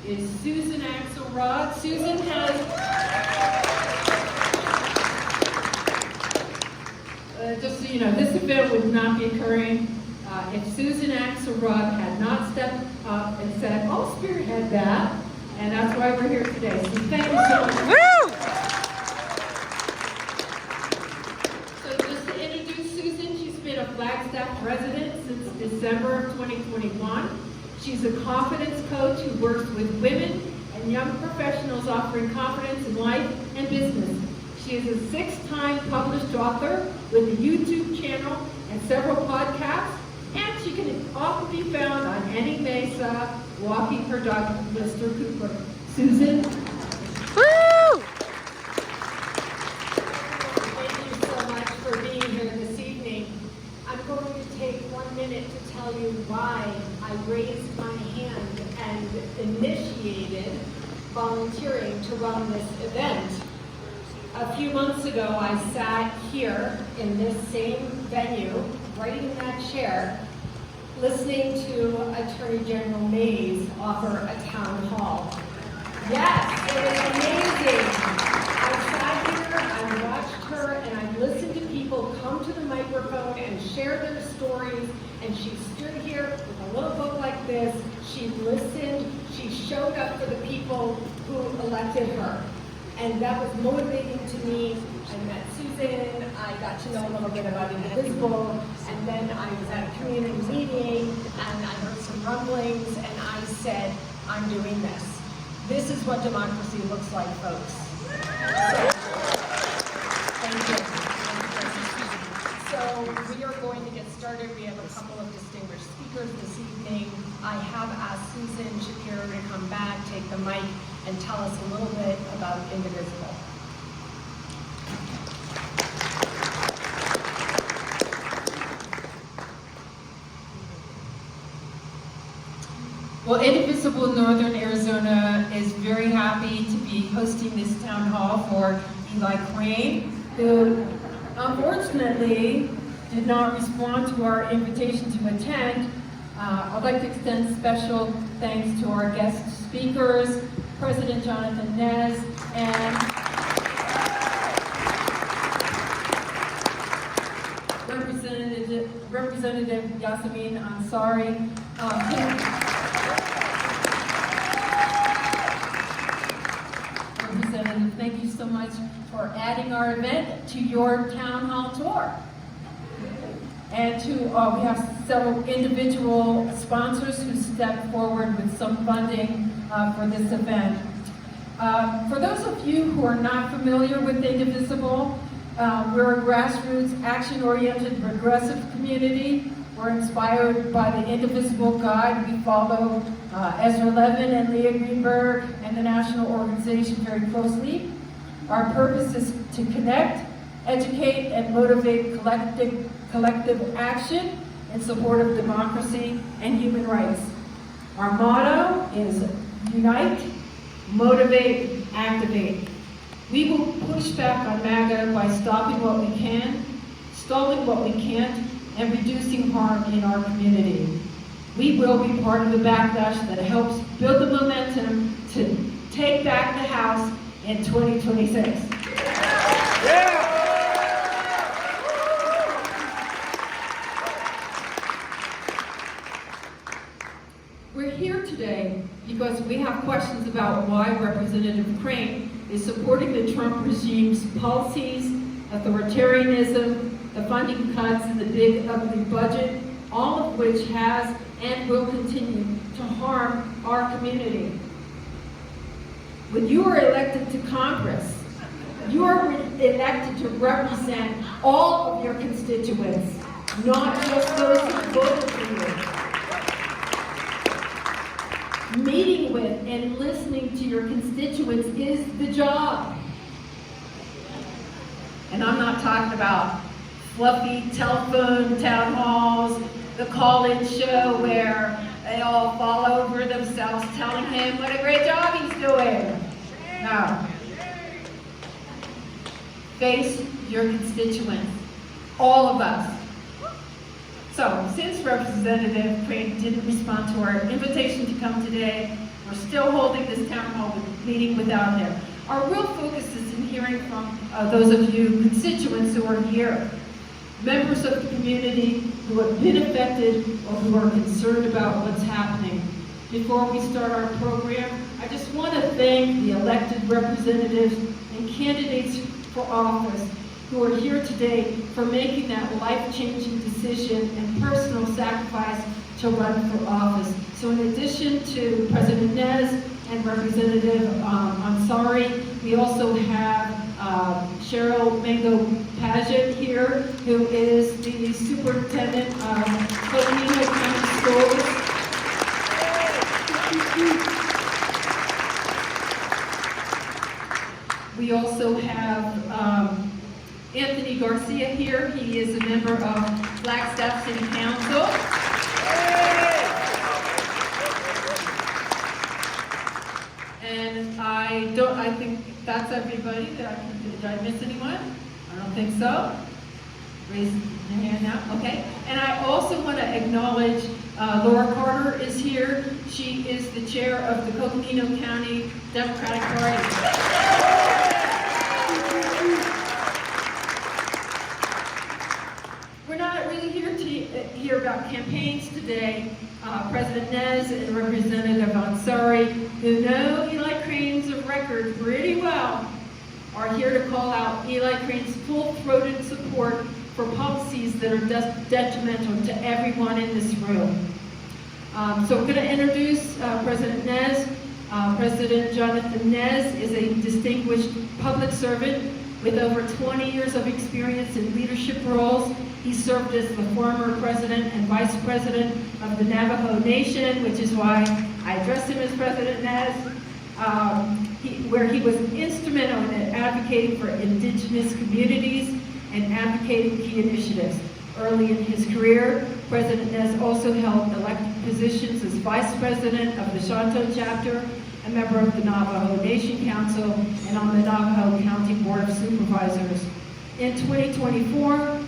is Susan Axelrod. Susan has just so you know, this event would not be occurring if Susan Axelrod had not stepped up and said, "I'll spearhead that," and that's why we're here today. So thank you so much. Woo! So just to introduce Susan, she's been a Flagstaff resident since December of 2021. She's a confidence coach who works with women and young professionals offering confidence in life and business. She is a 6-time published author with a YouTube channel and several podcasts, and she can often be found on Any Mesa walking her dog, Mr. Cooper. Susan? Woo! Thank you so much for being here this evening. I'm going to take 1 minute to tell you why I raised my hand and initiated volunteering to run this event. A few months ago, I sat here in this same venue, right in that chair, listening to Attorney General Nez offer a town hall. Yes, it was amazing. I sat here, I watched her, and I listened to people come to the microphone and share their stories, and she stood here with a little book like this. She listened, she showed up for the people who elected her. And that was motivating to me. I met Susan, I got to know a little bit about Indivisible, and then I was at a community meeting, and I heard some rumblings, and I said, I'm doing this. This is what democracy looks like, folks. So, thank you. So we are going to get started. We have a couple of distinguished speakers this evening. I have asked Susan Shapiro to come back, take the mic, and tell us a little bit about Indivisible. Well, Indivisible Northern Arizona is very happy to be hosting this town hall for Eli Crane, who unfortunately did not respond to our invitation to attend. I'd like to extend special thanks to our guest speakers, President Jonathan Nez, and Representative Yassamin Ansari. Representative, thank you so much for adding our event to your town hall tour. And we have several individual sponsors who stepped forward with some funding for this event. For those of you who are not familiar with Indivisible, we're a grassroots, action-oriented, progressive community. We're inspired by the Indivisible Guide. We follow Ezra Levin and Leah Greenberg and the national organization very closely. Our purpose is to connect, educate, and motivate collective action in support of democracy and human rights. Our motto is unite, motivate, activate. We will push back on MAGA by stopping what we can, stalling what we can't, and reducing harm in our community. We will be part of the backlash that helps build the momentum to take back the House in 2026. Yeah. We're here today because we have questions about why Representative Crane is supporting the Trump regime's policies, authoritarianism, the funding cuts, and the big ugly budget, all of which has and will continue to harm our community. When you are elected to Congress, you are elected to represent all of your constituents, not just those who voted for you. Meeting with and listening to your constituents is the job. And I'm not talking about fluffy telephone town halls, the call-in show where they all fall over themselves telling him what a great job he's doing. No. Face your constituents, all of us. So, since Representative Crane didn't respond to our invitation to come today, We're still holding this town hall meeting without him. Our real focus is in hearing from those of you constituents who are here, members of the community who have been affected or who are concerned about what's happening. Before we start our program, I just want to thank the elected representatives and candidates for office who are here today for making that life-changing decision and personal sacrifice to run for office. So in addition to President Nez and Representative Ansari, we also have Cheryl Mango Paget here, who is the superintendent of Tódích'íi'nii County Schools. We also have Anthony Garcia here. He is a member of Flagstaff City Council. And I think that's everybody that did I miss anyone? I don't think so. Raise your hand now, okay. And I also want to acknowledge Laura Carter is here. She is the chair of the Coconino County Democratic Party. We're not really here to hear about campaigns today. President Nez and Representative Ansari, who know Eli Crane's record pretty well, are here to call out Eli Crane's full-throated support for policies that are detrimental to everyone in this room. So we're going to introduce President Nez. President Jonathan Nez is a distinguished public servant with over 20 years of experience in leadership roles. He served as the former president and vice president of the Navajo Nation, which is why I address him as President Nez, where he was instrumental in advocating for indigenous communities and advocating key initiatives. Early in his career, President Nez also held elected positions as vice president of the Shanto chapter, a member of the Navajo Nation Council, and on the Navajo County Board of Supervisors. In 2024,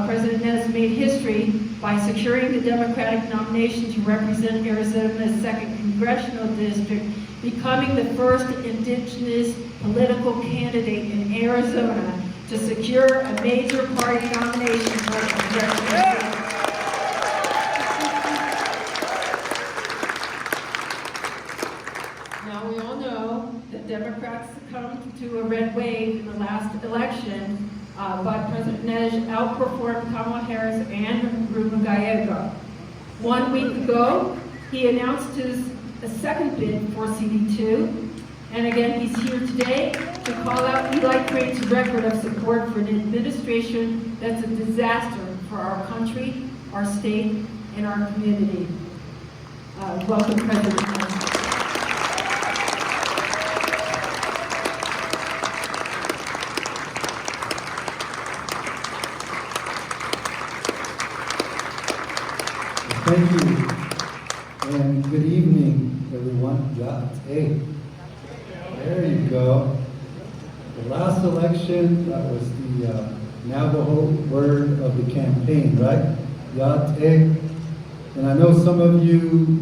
President Nez made history by securing the Democratic nomination to represent Arizona's 2nd Congressional District, becoming the first indigenous political candidate in Arizona to secure a major party nomination for a congressional district. Now we all know that Democrats succumbed to a red wave in the last election, but President Nez outperformed Kamala Harris and Ruben Gallego. 1 week ago, he announced his second bid for CD2, and again, he's here today to call out Eli Crane's record of support for an administration that's a disaster for our country, our state, and our community. Welcome, President Nez. Thank you, and good evening, everyone. Hey, there you go. The last election, that was the Navajo word of the campaign, right? Yate. And I know some of you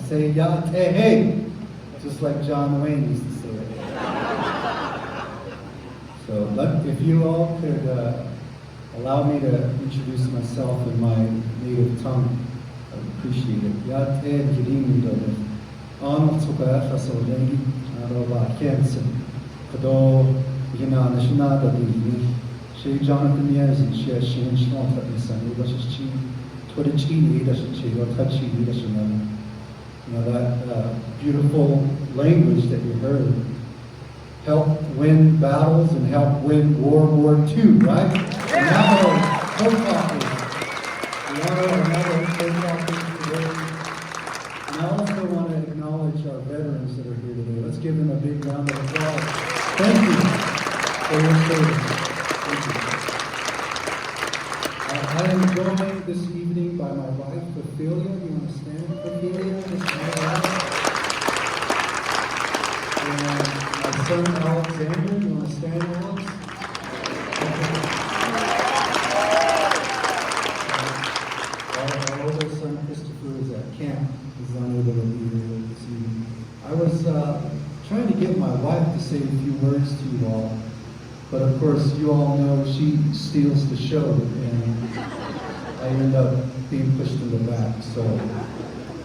say Yate, hey, just like John Wayne used to say it. So if you all could allow me to introduce myself in my native tongue, I appreciate it. Yate Tódích'íi'nii dobe. Soka Axelrod Arova Kensen. Kado Hina Nashina Tódích'íi'nii. She Jonathan Nez and she Shin Shnota Isani Dashichi. Tódích'íi'nii Dashichi or Táchii'nii Dashinana. You know, that beautiful language that you heard helped win battles and helped win World War II, right? Now, co-talkers. We honor our Navajo co-talkers today. And I also want to acknowledge our veterans that are here today. Let's give them a big round of applause. Thank you for your service. Thank you. I am joined this evening by my wife, Ophelia. You want to stand, Ophelia? This is my wife. And my son, Alexander. You want to stand, Alex? Our older son, Christopher, is at camp. He's unable to be here this evening. say a few words to you all. But of course, you all know she steals the show, and I end up being pushed in the back. So,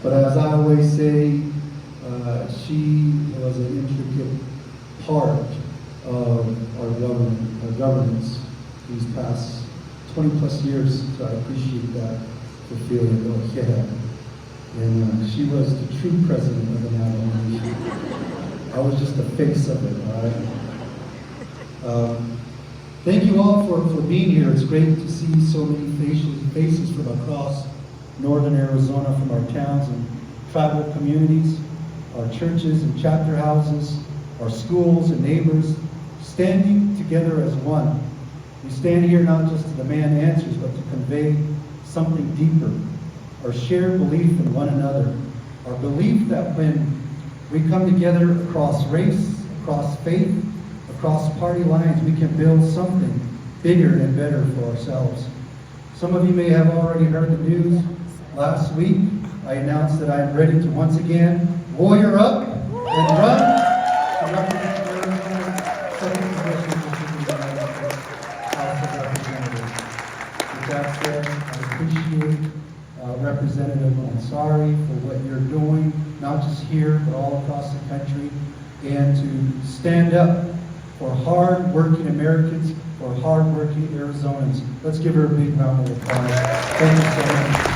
but as I always say, she was an intricate part of our governance these past 20 plus years. So I appreciate that for feeling oh yeah. And she was the true president of the Navajo Nation. I was just the face of it, all right? Thank you all for being here. It's great to see so many faces from across northern Arizona, from our towns and tribal communities, our churches and chapter houses, our schools and neighbors, standing together as one. We stand here not just to demand answers, but to convey something deeper, our shared belief in one another, our belief that when we come together across race, across faith, across party lines, we can build something bigger and better for ourselves. Some of you may have already heard the news. Last week, I announced that I am ready to once again warrior up and run to represent Arizona's second congressional district in the United States House of Representatives. With that said, I appreciate Representative Ansari for what you're doing, not just here, but all across the country, and to stand up for hard-working Americans, for hard-working Arizonans. Let's give her a big round of applause. Thank you so much.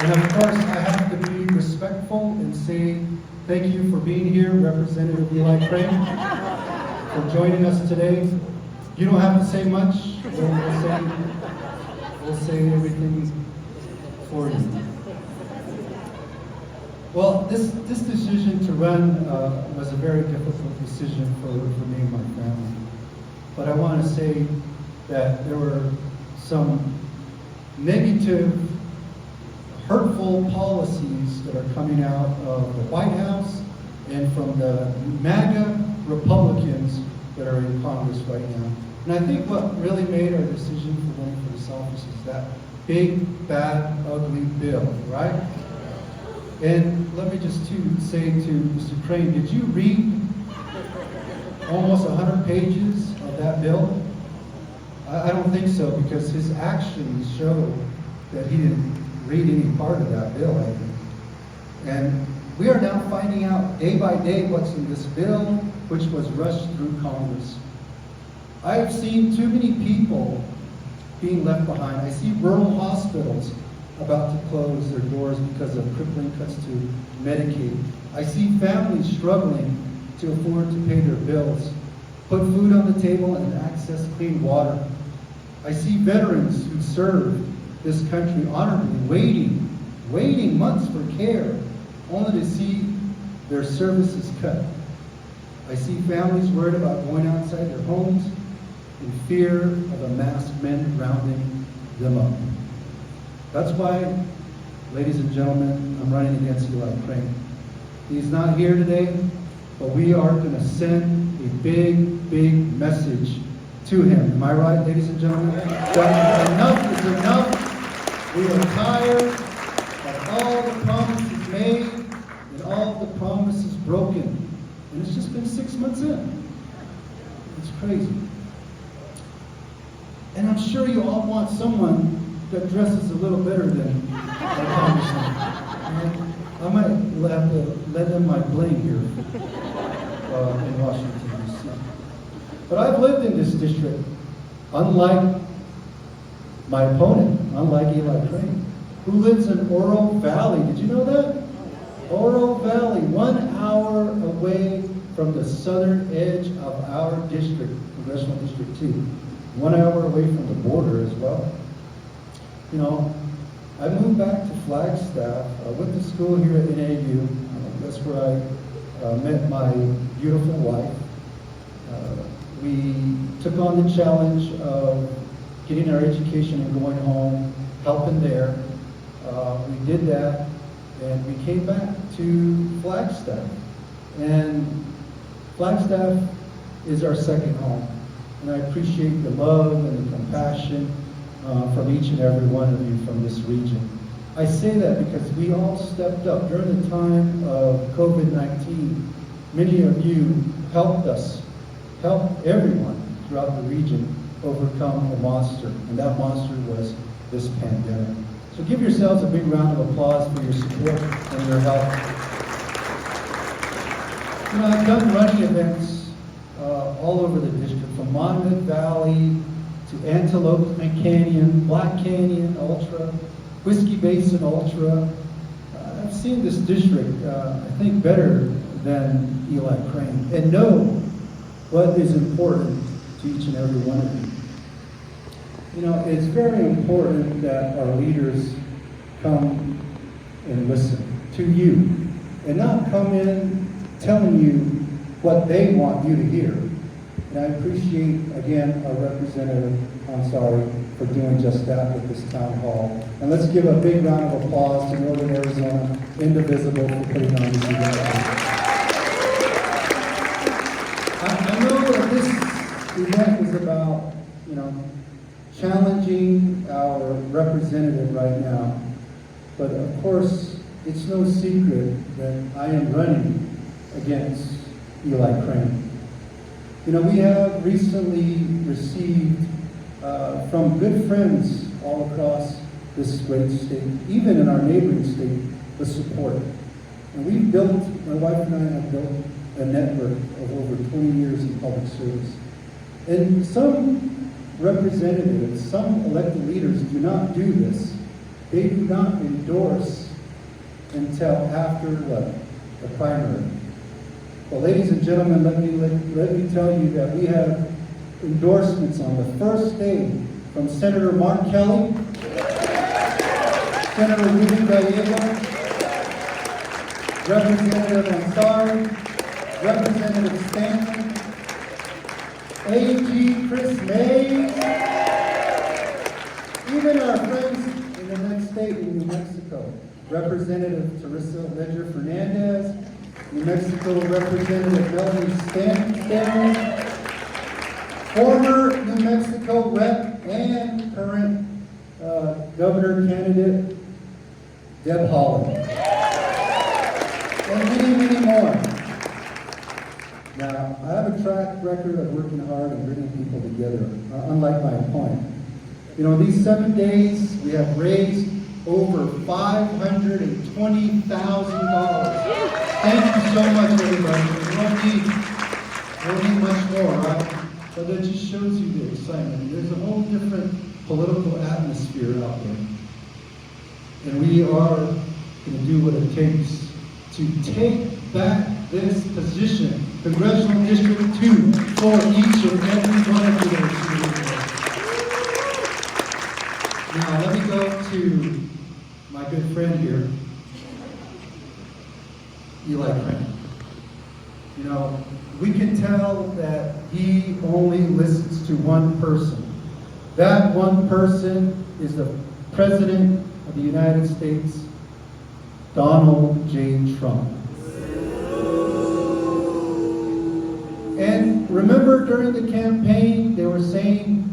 And of course, I have to be respectful and say thank you for being here, Representative Eli Crane, for joining us today. You don't have to say much. We'll say everything for you. Well, this decision to run was a very difficult decision for me and my family. But I want to say that there were some negative, hurtful policies that are coming out of the White House and from the MAGA Republicans that are in Congress right now. And I think what really made our decision for running for this office is that big, bad, ugly bill, right? And let me just say to Mr. Crane, did you read almost 100 pages of that bill? I don't think so, because his actions show that he didn't read any part of that bill, I think. And we are now finding out day by day what's in this bill, which was rushed through Congress. I've seen too many people being left behind. I see rural hospitals about to close their doors because of crippling cuts to Medicaid. I see families struggling to afford to pay their bills, put food on the table, and access clean water. I see veterans who served this country honorably waiting months for care, only to see their services cut. I see families worried about going outside their homes in fear of a masked men rounding them up. That's why, ladies and gentlemen, I'm running against Eli Crane. He's not here today, but we are going to send a big, big message to him. Am I right, ladies and gentlemen? That enough is enough. We are tired of all the promises made and all the promises broken. And it's just been 6 months in. It's crazy. And I'm sure you all want someone that dresses a little better than our congressman. And I might have to lend them my bling here in Washington, D.C. But I've lived in this district, unlike my opponent, unlike Eli Crane, who lives in Oro Valley. Did you know that? Oro Valley, 1 hour away from the southern edge of our district, Congressional District 2. 1 hour away from the border as well. You know, I moved back to Flagstaff. I went to school here at NAU. That's where I met my beautiful wife. We took on the challenge of getting our education and going home, helping there. We did that, and we came back to Flagstaff. And Flagstaff is our second home. And I appreciate the love and the compassion from each and every one of you from this region. I say that because we all stepped up during the time of COVID-19. Many of you helped us, helped everyone throughout the region overcome a monster, and that monster was this pandemic. So give yourselves a big round of applause for your support and your help. You know, I've done running events all over the district, from Monmouth Valley to Antelope Canyon, Black Canyon Ultra, Whiskey Basin Ultra. I've seen this district, I think, better than Eli Crane, and know what is important to each and every one of you. You know, it's very important that our leaders come and listen to you, and not come in telling you what they want you to hear. And I appreciate, again, our Representative Ansari for doing just that with this town hall. And let's give a big round of applause to Northern Arizona Indivisible for putting on this event. I know that this event is about, you know, challenging our representative right now. But of course, it's no secret that I am running against Eli Crane. You know, we have recently received from good friends all across this great state, even in our neighboring state, the support. And we've built, my wife and I have built a network of over 20 years in public service. And some representatives, some elected leaders do not do this. They do not endorse until after what? The primary. Well, ladies and gentlemen, let me tell you that we have endorsements on the first day from Senator Mark Kelly, Senator Ruben Gallego, Representative Ansari, Representative Stanton, AG Chris Mays, even our friends in the next state in New Mexico, Representative Teresa Ledger Fernandez, New Mexico Representative Melanie Stanton, former New Mexico Rep and current Governor candidate Deb Haaland, and many, many more. Now, I have a track record of working hard and bringing people together, unlike my opponent. You know, these 7 days, we have raised over $520,000. Thank you so much, everybody. We don't need much more, right? But that just shows you the excitement. There's a whole different political atmosphere out there. And we are going to do what it takes to take back this position, Congressional District 2, for each and every one of you. Now, let me go to my good friend here, Eli Crane. You know, we can tell that he only listens to one person. That one person is the President of the United States, Donald J. Trump. And remember during the campaign, they were saying,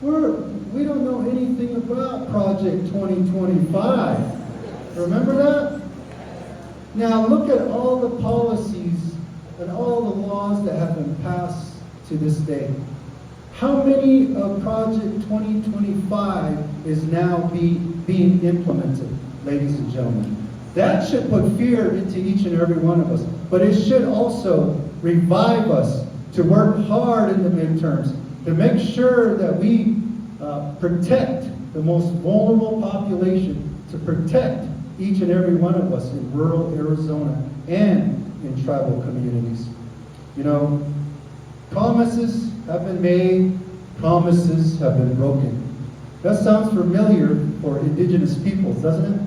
we don't know anything about Project 2025. Remember that? Now look at all the policies and all the laws that have been passed to this day. How many of Project 2025 is now being implemented, ladies and gentlemen? That should put fear into each and every one of us, but it should also revive us to work hard in the midterms, to make sure that we protect the most vulnerable population, to protect each and every one of us in rural Arizona and in tribal communities. You know, promises have been made, promises have been broken. That sounds familiar for indigenous peoples, doesn't it?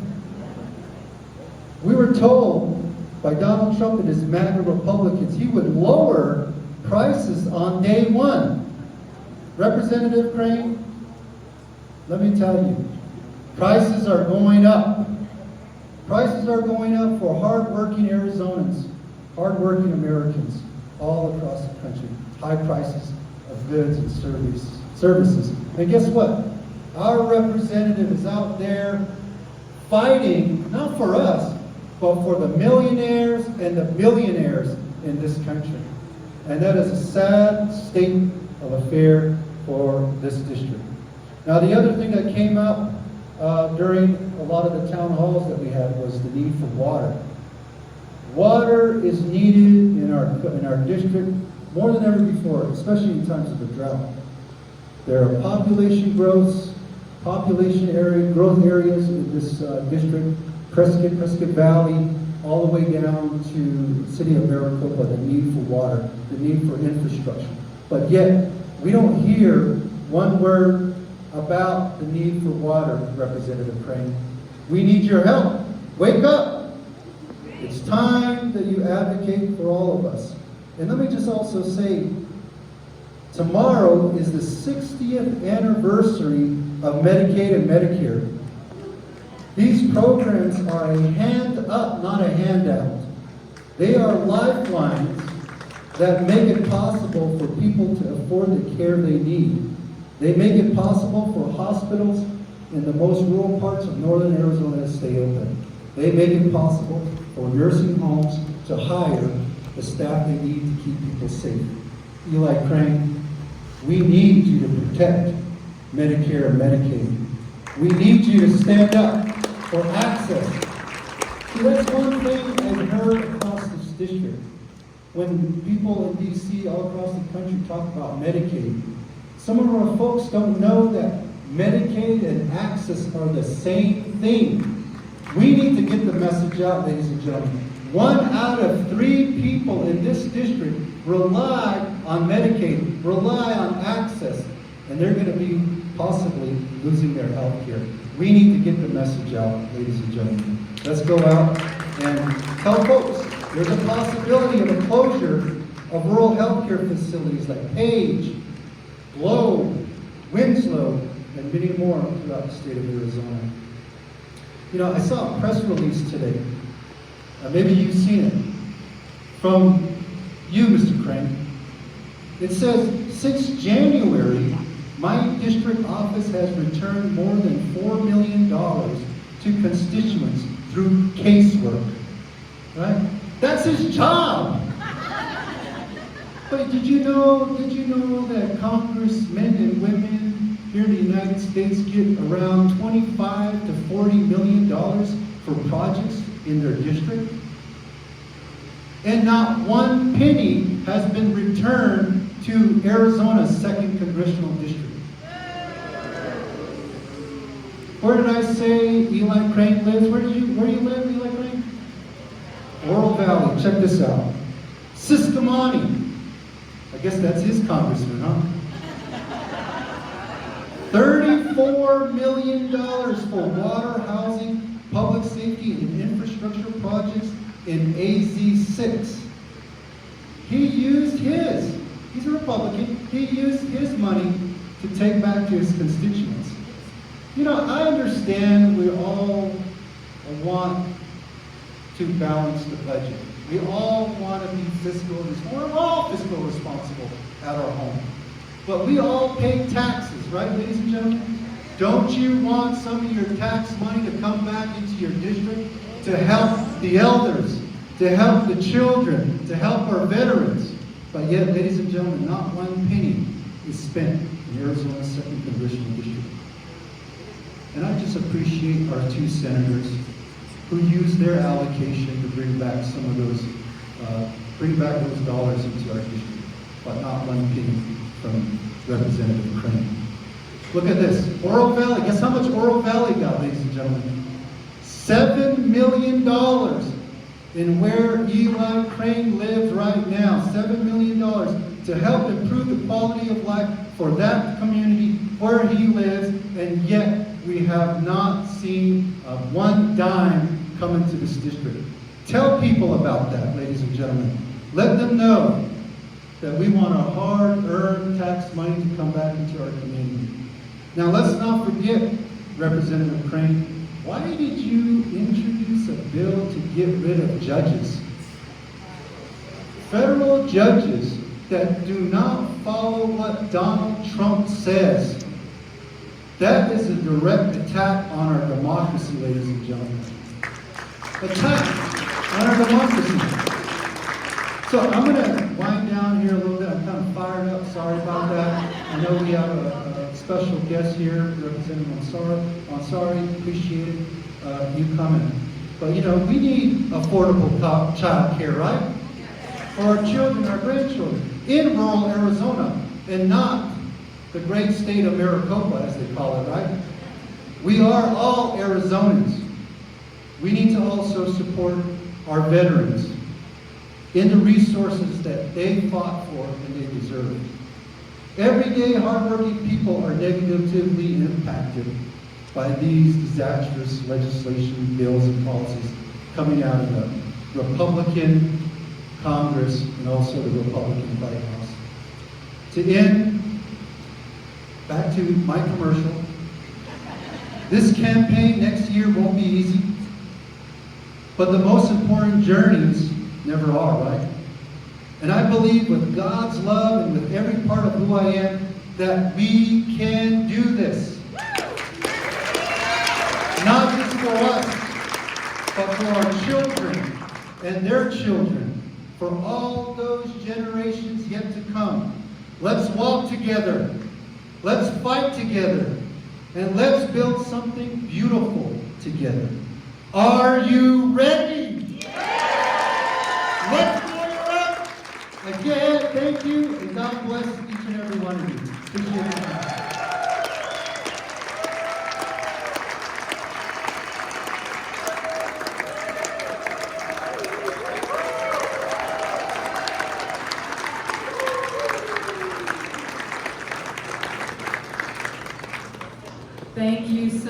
We were told by Donald Trump and his MAGA Republicans he would lower prices on day one. Representative Crane, let me tell you, prices are going up. Prices are going up for hard-working Arizonans, hard-working Americans all across the country. High prices of goods and services. And guess what? Our representative is out there fighting, not for us, but for the millionaires and the billionaires in this country. And that is a sad state of affair for this district. Now, the other thing that came out during a lot of the town halls that we had was the need for water. Water is needed in our district more than ever before, especially in times of a drought. There are population growth areas in this district, Prescott Valley, all the way down to the city of Maricopa, the need for water, the need for infrastructure. But yet, we don't hear one word about the need for water, Representative Crane. We need your help. Wake up. It's time that you advocate for all of us. And let me just also say, tomorrow is the 60th anniversary of Medicaid and Medicare. These programs are a hand up, not a handout. They are lifelines that make it possible for people to afford the care they need. They make it possible for hospitals in the most rural parts of northern Arizona to stay open. They make it possible for nursing homes to hire the staff they need to keep people safe. Eli Crane, we need you to protect Medicare and Medicaid. We need you to stand up for access. See, that's one thing I've heard across this district. When people in D.C. all across the country talk about Medicaid, some of our folks don't know that Medicaid and access are the same thing. We need to get the message out, ladies and gentlemen. 1 out of 3 people in this district rely on Medicaid, rely on access, and they're going to be possibly losing their health care. We need to get the message out, ladies and gentlemen. Let's go out and tell folks there's a possibility of a closure of rural health care facilities like Page, Globe, Winslow, and many more throughout the state of Arizona. You know, I saw a press release today. Maybe you've seen it. From you, Mr. Crane. It says, since January, my district office has returned more than $4 million to constituents through casework. Right? That's his job. But did you know that congressmen and women here in the United States get around $25 to $40 million for projects in their district? And not one penny has been returned to Arizona's 2nd Congressional District. Where did I say Eli Crane lives? Where do you live, Eli Crane? Oro Valley. Check this out. Tódích'íi'nii. I guess that's his congressman, huh? $34 million for water, housing, public safety, and infrastructure projects in AZ6. He used he's a Republican, he used his money to take back to his constituents. You know, I understand we all want to balance the budget. We all want to be we're all fiscal responsible at our home. But we all pay taxes, right, ladies and gentlemen? Don't you want some of your tax money to come back into your district to help the elders, to help the children, to help our veterans? But yet, ladies and gentlemen, not one penny is spent in Arizona's 2nd Congressional District. And I just appreciate our 2 senators who used their allocation to bring back some of those, dollars into our district, but not one penny from Representative Crane. Look at this, Oro Valley. Guess how much Oro Valley got, ladies and gentlemen? $7 million in where Eli Crane lives right now. $7 million to help improve the quality of life for that community where he lives, and yet we have not seen one dime come into this district. Tell people about that, ladies and gentlemen. Let them know that we want our hard-earned tax money to come back into our community. Now, let's not forget, Representative Crane, why did you introduce a bill to get rid of judges? Federal judges that do not follow what Donald Trump says. That is a direct attack on our democracy, ladies and gentlemen. Attack on our democracy. So I'm going to wind down here a little bit. I'm kind of fired up. Sorry about that. I know we have a special guest here, Representative Ansari. Appreciate it, you coming. But you know, we need affordable child care, right? For our children, our grandchildren, in rural Arizona, and not the great state of Maricopa, as they call it, right? We are all Arizonans. We need to also support our veterans in the resources that they fought for and they deserve. Everyday hardworking people are negatively impacted by these disastrous legislation, bills, and policies coming out of the Republican Congress and also the Republican White House. To end, back to my commercial. This campaign next year won't be easy, but the most important journeys never are, right? And I believe with God's love and with every part of who I am, that we can do this. Not just for us, but for our children and their children, for all those generations yet to come. Let's walk together. Let's fight together. And let's build something beautiful together. Are you ready? Let's fire up. Again, thank you, and God bless each and every one of you. Appreciate it. Thank you so